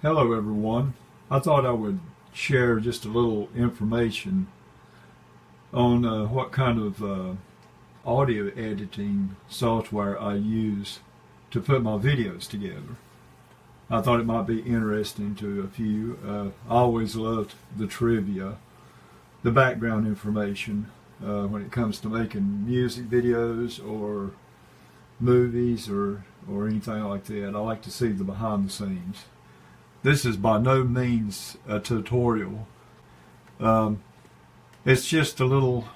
Hello everyone. I thought I would share just a little information on what kind of audio editing software I use to put my videos together. I thought it might be interesting to a few. I always loved the trivia, the background information when it comes to making music videos or movies or anything like that. I like to see the behind the scenes. This is by no means a tutorial. It's just a little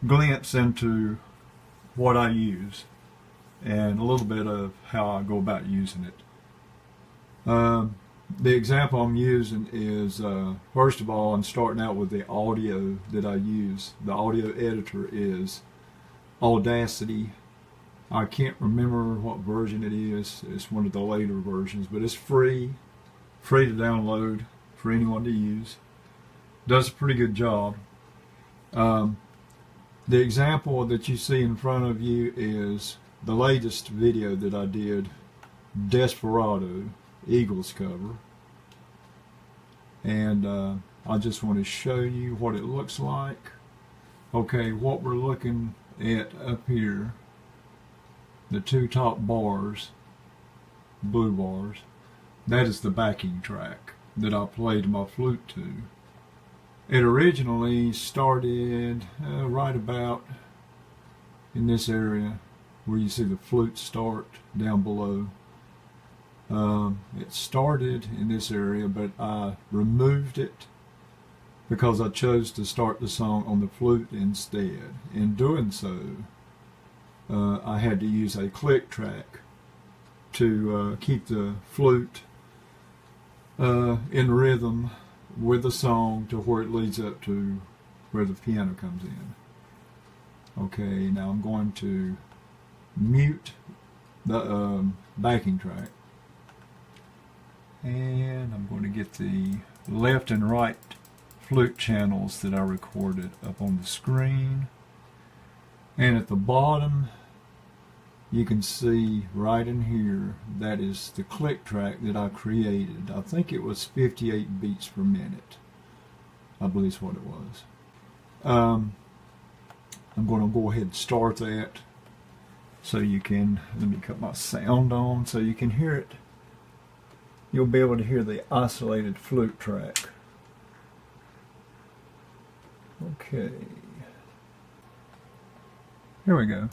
glimpse into what I use and a little bit of how I go about using it. The example I'm using is, first of all, I'm starting out with the audio that I use. The audio editor is Audacity. I can't remember what version it is. It's one of the later versions, but it's free to download for anyone to use. Does a pretty good job. The example that you see in front of you is the latest video that I did, Desperado, Eagles cover. And I just want to show you what it looks like. Okay, what we're looking at up here, the two top bars, blue bars, that is the backing track that I played my flute to. It originally started right about in this area where you see the flute start down below. It started in this area, but I removed it because I chose to start the song on the flute instead. In doing so, I had to use a click track to keep the flute in rhythm with the song to where it leads up to where the piano comes in. Okay, now I'm going to mute the backing track, and I'm going to get the left and right flute channels that I recorded up on the screen. And at the bottom you can see right in here, that is the click track that I created. I think it was 58 beats per minute. I believe is what it was. I'm going to go ahead and start that so you can, let me cut my sound on so you can hear it. You'll be able to hear the isolated flute track. Okay. Here we go.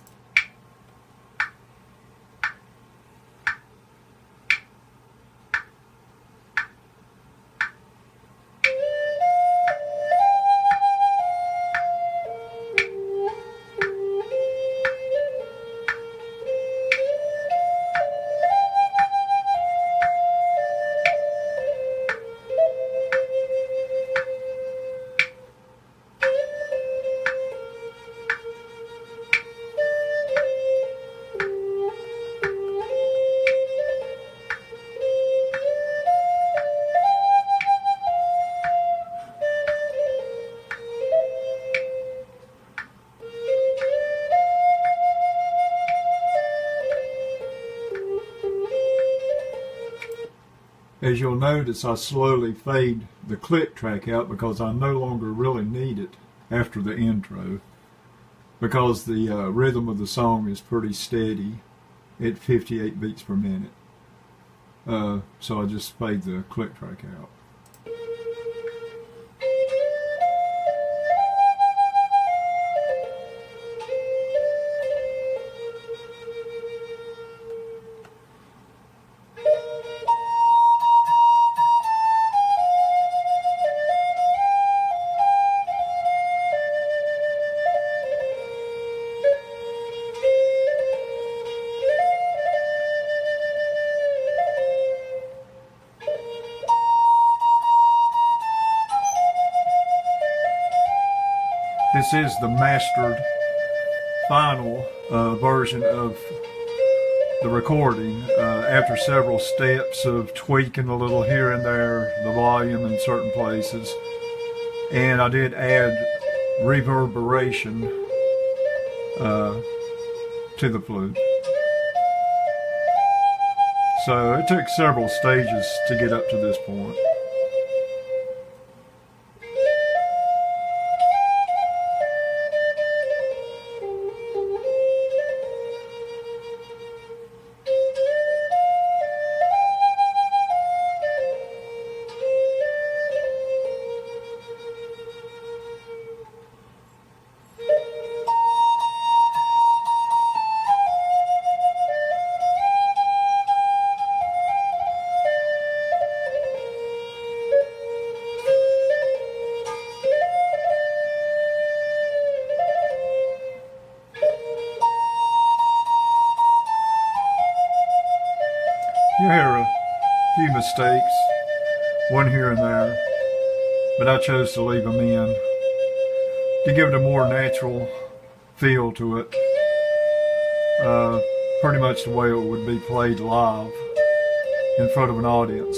As you'll notice, I slowly fade the click track out because I no longer really need it after the intro, because the rhythm of the song is pretty steady at 58 beats per minute. So I just fade the click track out. This is the mastered final version of the recording after several steps of tweaking a little here and there, the volume in certain places. And I did add reverberation to the flute. So it took several stages to get up to this point. You hear a few mistakes, one here and there, but I chose to leave them in to give it a more natural feel to it, pretty much the way it would be played live in front of an audience.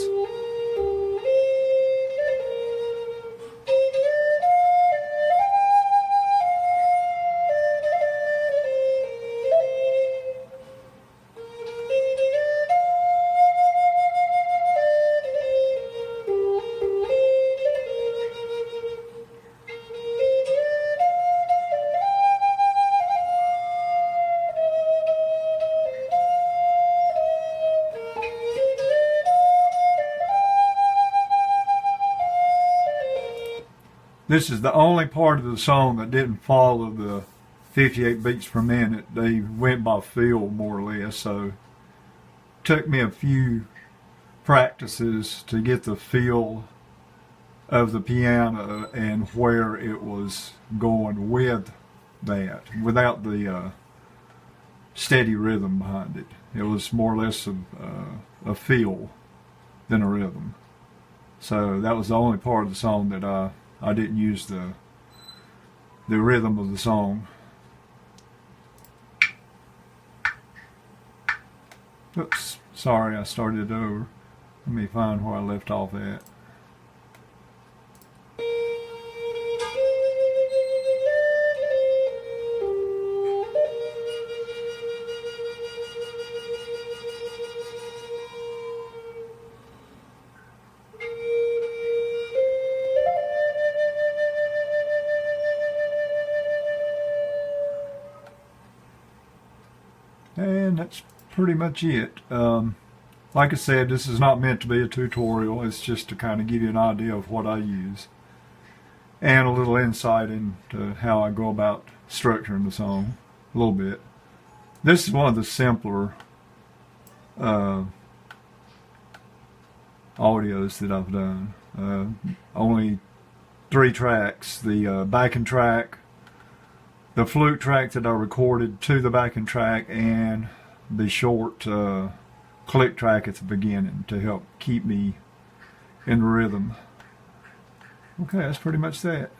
This is the only part of the song that didn't follow the 58 beats per minute. They went by feel more or less, so it took me a few practices to get the feel of the piano and where it was going with that, without the steady rhythm behind it. It was more or less a feel than a rhythm. So that was the only part of the song that I didn't use the rhythm of the song. Oops, sorry, I started it over. Let me find where I left off at. And that's pretty much it. Like I said, this is not meant to be a tutorial. It's just to kind of give you an idea of what I use and a little insight into how I go about structuring the song a little bit. This is one of the simpler audios that I've done. Only 3 tracks, the backing track, the flute track that I recorded to the backing track, and the short click track at the beginning to help keep me in rhythm. Okay, that's pretty much that.